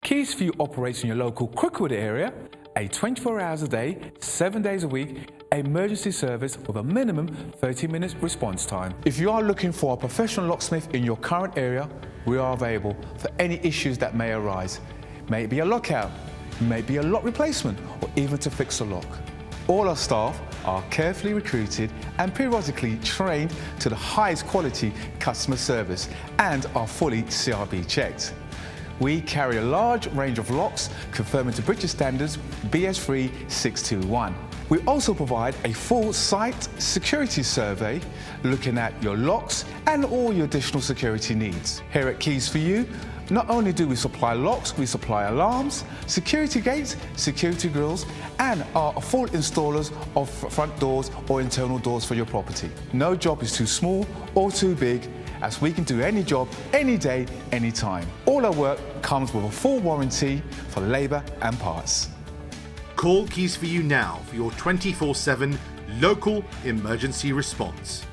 Keys for You operates in your local Cricklewood area, a 24 hours a day, 7 days a week, emergency service with a minimum 30 minutes response time. If you are looking for a professional locksmith in your current area, we are available for any issues that may arise. May it be a lockout, may it be a lock replacement, or even to fix a lock. All our staff are carefully recruited and periodically trained to the highest quality customer service and are fully CRB checked. We carry a large range of locks conforming to British standards BS3 621. We also provide a full site security survey looking at your locks and all your additional security needs. Here at Keys for You, not only do we supply locks, we supply alarms, security gates, security grills, and are full installers of front doors or internal doors for your property. No job is too small or too big, as we can do any job, any day, any time. All our work comes with a full warranty for labour and parts. Call Keys for You now for your 24/7 local emergency response.